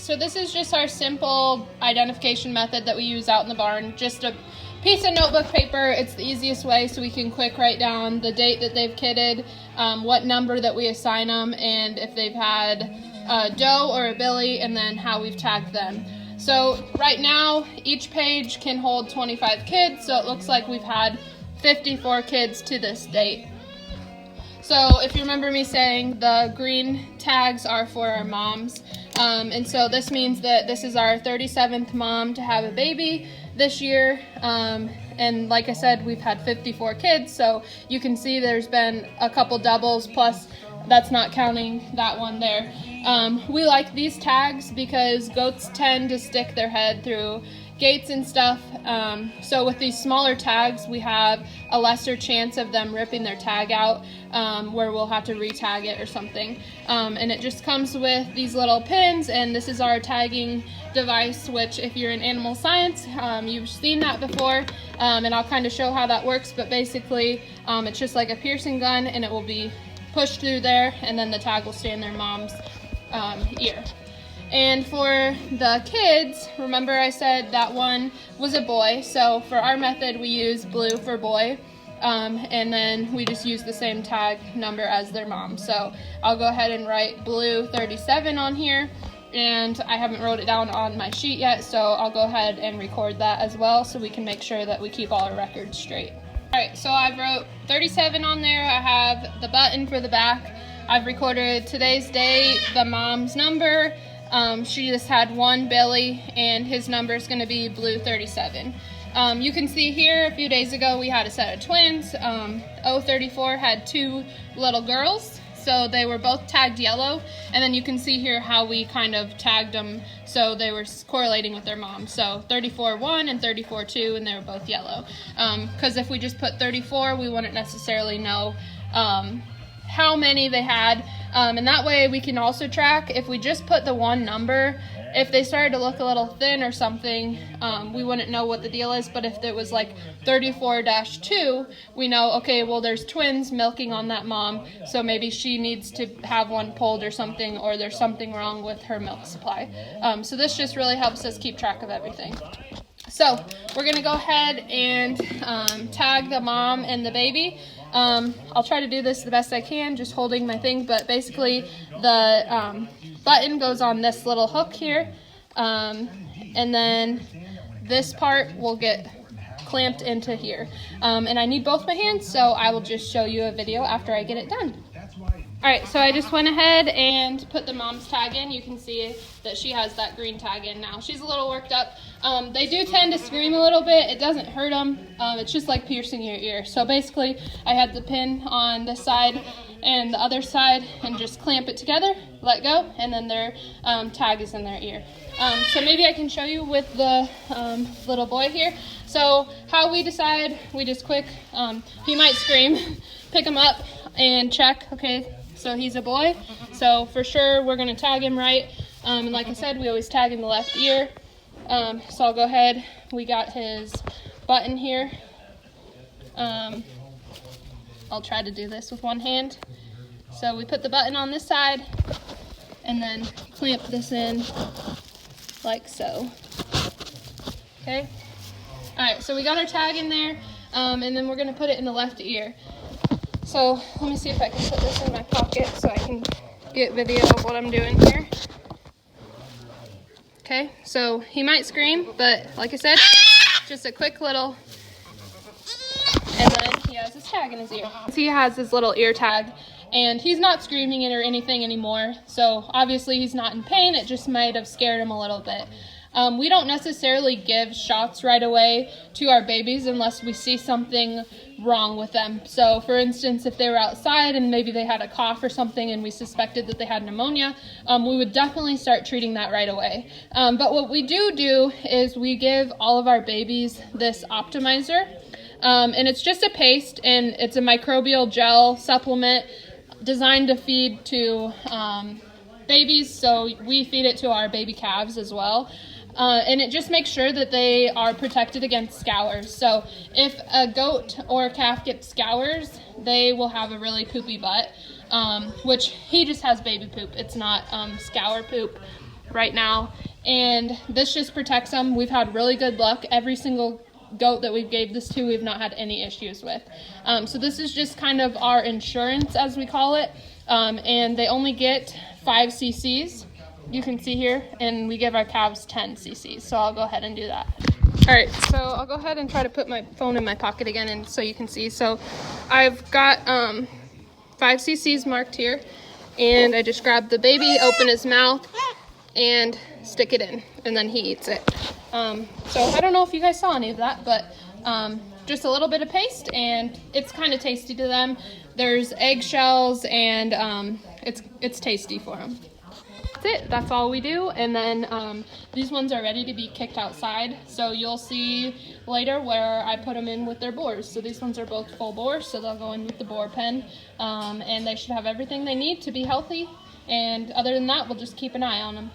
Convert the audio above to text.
so this is just our simple identification method that we use out in the barn. Just a piece of notebook paper. It's the easiest way, so we can quick write down the date that they've kidded, what number that we assign them, and if they've had a doe or a billy, and then how we've tagged them. So right now, each page can hold 25 kids, so it looks like we've had 54 kids to this date. So if you remember me saying, the green tags are for our moms. And so this means that this is our 37th mom to have a baby this year. And like I said, we've had 54 kids, so you can see there's been a couple doubles, plus that's not counting that one there. We like these tags because goats tend to stick their head through gates and stuff. So with these smaller tags, we have a lesser chance of them ripping their tag out, where we'll have to re-tag it or something. And it just comes with these little pins, and this is our tagging device, which if you're in animal science, you've seen that before, and I'll kind of show how that works. But basically, it's just like a piercing gun, and it will be pushed through there, and then the tag will stay in their mom's ear. And for the kids, remember I said that one was a boy, so for our method we use blue for boy, and then we just use the same tag number as their mom. So I'll go ahead and write blue 37 on here, and I haven't wrote it down on my sheet yet, so I'll go ahead and record that as well, so we can make sure that we keep all our records straight. Alright, so I wrote 37 on there. I have the button for the back. I've recorded today's date, the mom's number. She just had one billy, and his number is going to be blue 37. You can see here a few days ago we had a set of twins. 034 had two little girls, so they were both tagged yellow, and then you can see here how we kind of tagged them so they were correlating with their mom. So 34-1 and 34-2, and they were both yellow. Because if we just put 34, we wouldn't necessarily know how many they had, and that way we can also track if we just put the one number. If they started to look a little thin or something, we wouldn't know what the deal is. But if it was like 34-2, we know, okay, well, there's twins milking on that mom, so maybe she needs to have one pulled or something, or there's something wrong with her milk supply. So this just really helps us keep track of everything. So we're going to go ahead and tag the mom and the baby. I'll try to do this the best I can, just holding my thing, but basically the button goes on this little hook here, and then this part will get clamped into here. And I need both my hands, so I will just show you a video after I get it done. Alright, so I just went ahead and put the mom's tag in. You can see that she has that green tag in now. She's a little worked up. They do tend to scream a little bit. It doesn't hurt them. It's just like piercing your ear. So basically, I had the pin on this side and the other side, and just clamp it together, let go, and then their tag is in their ear. So maybe I can show you with the little boy here. So how we decide, we just quick, he might scream, pick him up and check, okay, so he's a boy, so for sure we're going to tag him right, and like I said, we always tag in the left ear. So I'll go ahead, we got his button here. I'll try to do this with one hand. So we put the button on this side, and then clamp this in like so. Okay, alright, so we got our tag in there, and then we're going to put it in the left ear. So let me see if I can put this in my pocket so I can get video of what I'm doing here. Okay, so he might scream, but like I said, just a quick little, and then he has his tag in his ear. So he has his little ear tag, and he's not screaming it or anything anymore, so obviously he's not in pain. It just might have scared him a little bit. We don't necessarily give shots right away to our babies unless we see something wrong with them. So for instance, if they were outside and maybe they had a cough or something and we suspected that they had pneumonia, we would definitely start treating that right away. But what we do is we give all of our babies this optimizer, and it's just a paste, and it's a microbial gel supplement designed to feed to babies, so we feed it to our baby calves as well. And it just makes sure that they are protected against scours. So if a goat or a calf gets scours, they will have a really poopy butt, which he just has baby poop. It's not scour poop. right now, and this just protects them. We've had really good luck. Every single goat that we've gave this to, we've not had any issues with. So this is just kind of our insurance, as we call it, and they only get 5 cc's. You can see here, and we give our calves 10 cc's. So I'll go ahead and do that. All right, so I'll go ahead and try to put my phone in my pocket again, and so you can see. So I've got 5 cc's marked here, and I just grab the baby, open his mouth, and stick it in, and then he eats it. So I don't know if you guys saw any of that, but just a little bit of paste, and it's kind of tasty to them. There's eggshells, and it's tasty for them. That's it. That's all we do. And then these ones are ready to be kicked outside, so you'll see later where I put them in with their boars. So these ones are both full boars, so they'll go in with the boar pen, and they should have everything they need to be healthy. And other than that, we'll just keep an eye on them.